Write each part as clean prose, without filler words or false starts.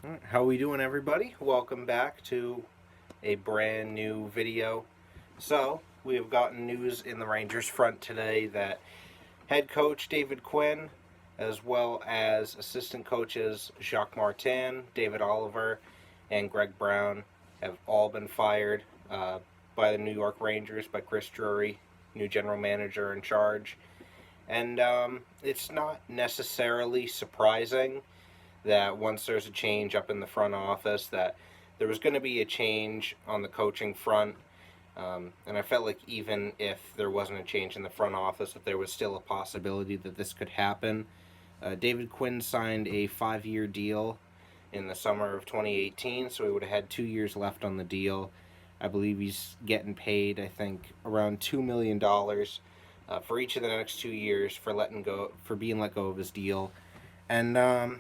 Alright, how we doing, everybody? Welcome back to a brand new video. So, we have gotten news in the Rangers front today that head coach David Quinn, as well as assistant coaches Jacques Martin, David Oliver, and Greg Brown, have all been fired by the New York Rangers, by Chris Drury, new general manager in charge. And it's not necessarily surprising that once there's a change up in the front office, that there was going to be a change on the coaching front. And I felt like even if there wasn't a change in the front office, that there was still a possibility that this could happen. David Quinn signed a 5-year deal in the summer of 2018, so he would have had 2 years left on the deal. I believe he's getting paid, I think, around $2 million for each of the next 2 years for being let go of his deal. And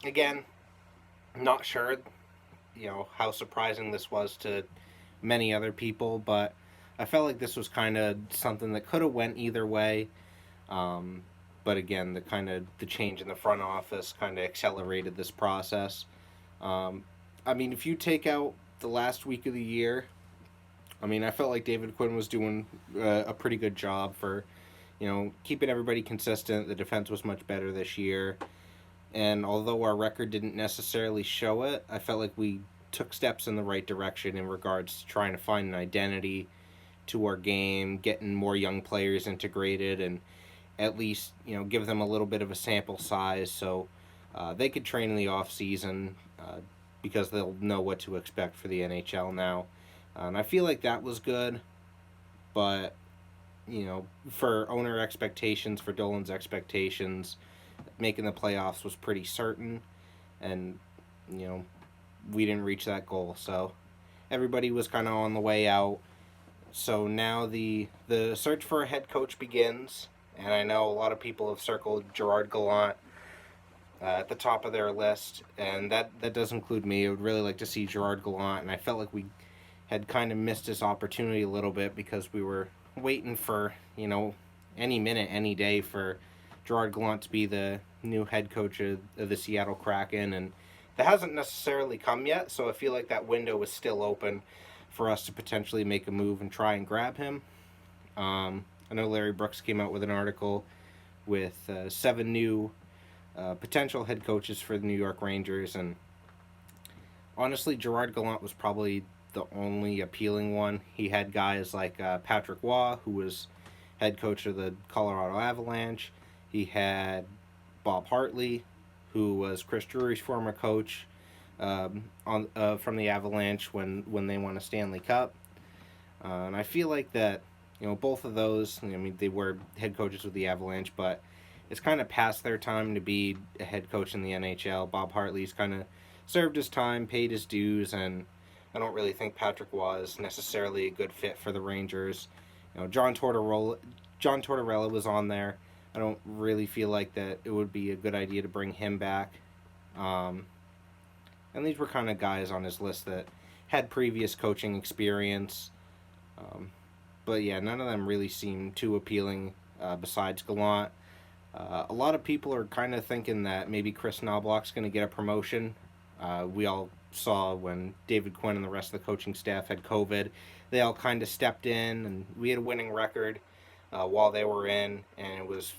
again, not sure, how surprising this was to many other people, but I felt like this was kind of something that could have went either way. But again, the change in the front office kind of accelerated this process. If you take out the last week of the year, I felt like David Quinn was doing a pretty good job for, keeping everybody consistent. The defense was much better this year. And although our record didn't necessarily show it, I felt like we took steps in the right direction in regards to trying to find an identity to our game, getting more young players integrated, and at least give them a little bit of a sample size so they could train in the off season because they'll know what to expect for the NHL now. And I feel like that was good, but for owner expectations, for Dolan's expectations, making the playoffs was pretty certain, and we didn't reach that goal. So everybody was kind of on the way out. So now the search for a head coach begins, and I know a lot of people have circled Gerard Gallant at the top of their list, and that does include me. I would really like to see Gerard Gallant, and I felt like we had kind of missed this opportunity a little bit because we were waiting for any minute, any day for Gerard Gallant to be the new head coach of the Seattle Kraken, and that hasn't necessarily come yet, so I feel like that window is still open for us to potentially make a move and try and grab him. I know Larry Brooks came out with an article with 7 new potential head coaches for the New York Rangers, and honestly, Gerard Gallant was probably the only appealing one. He had guys like Patrick Waugh, who was head coach of the Colorado Avalanche. He had Bob Hartley, who was Chris Drury's former coach from the Avalanche when they won a Stanley Cup. And I feel like that, both of those, they were head coaches with the Avalanche, but it's kind of past their time to be a head coach in the NHL. Bob Hartley's kind of served his time, paid his dues, and I don't really think Patrick was necessarily a good fit for the Rangers. John Tortorella was on there. I don't really feel like that it would be a good idea to bring him back. And these were kind of guys on his list that had previous coaching experience. But yeah, none of them really seemed too appealing besides Gallant. A lot of people are kind of thinking that maybe Chris Knobloch's going to get a promotion. We all saw when David Quinn and the rest of the coaching staff had COVID, they all kind of stepped in, and we had a winning record while they were in, and it was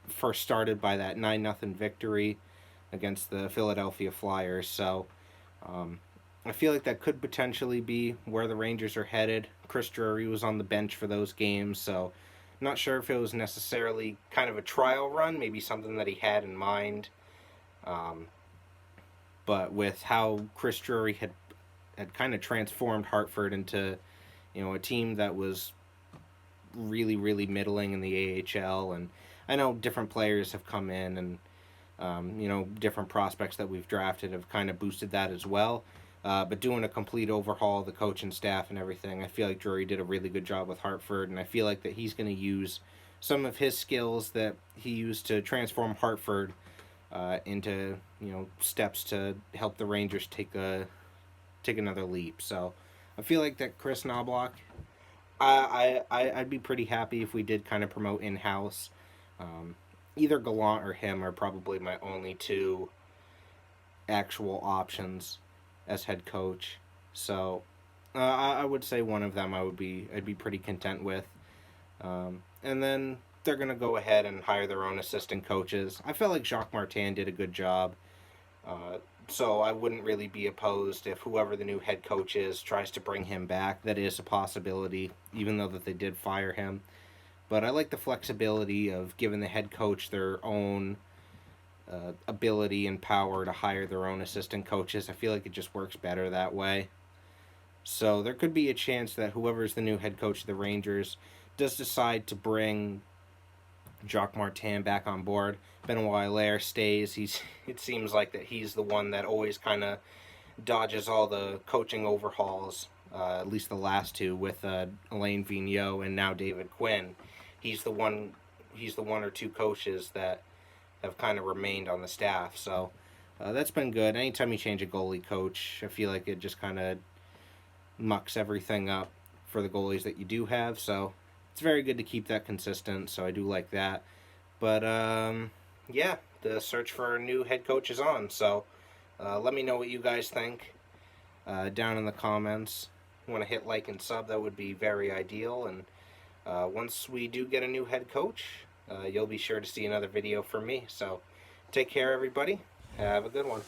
first started by that 9-0 victory against the Philadelphia Flyers. So I feel like that could potentially be where the Rangers are headed. Chris Drury was on the bench for those games, so not sure if it was necessarily kind of a trial run, maybe something that he had in mind. But with how Chris Drury had kind of transformed Hartford into, a team that was really, really middling in the AHL, and I know different players have come in, and different prospects that we've drafted have kind of boosted that as well. But doing a complete overhaul of the coaching staff and everything, I feel like Drury did a really good job with Hartford, and I feel like that he's going to use some of his skills that he used to transform Hartford into steps to help the Rangers take another leap. So I feel like that Chris Knobloch, I'd be pretty happy if we did kind of promote in house. Either Gallant or him are probably my only two actual options as head coach. So I would say one of them I'd be pretty content with. And then they're gonna go ahead and hire their own assistant coaches. I felt like Jacques Martin did a good job. Uh, so I wouldn't really be opposed if whoever the new head coach is tries to bring him back. That is a possibility, even though that they did fire him. But I like the flexibility of giving the head coach their own ability and power to hire their own assistant coaches. I feel like it just works better that way. So there could be a chance that whoever's the new head coach of the Rangers does decide to bring Jacques Martin back on board. Benoit Allaire stays. It seems like that he's the one that always kind of dodges all the coaching overhauls. At least the last two with Alain Vigneault and now David Quinn. He's the one. He's the one or two coaches that have kind of remained on the staff. So that's been good. Anytime you change a goalie coach, I feel like it just kind of mucks everything up for the goalies that you do have. So it's very good to keep that consistent. So I do like that. But yeah, the search for a new head coach is on. So let me know what you guys think down in the comments. You want to hit like and sub, that would be very ideal. And once we do get a new head coach, you'll be sure to see another video from me. So take care, everybody. Have a good one.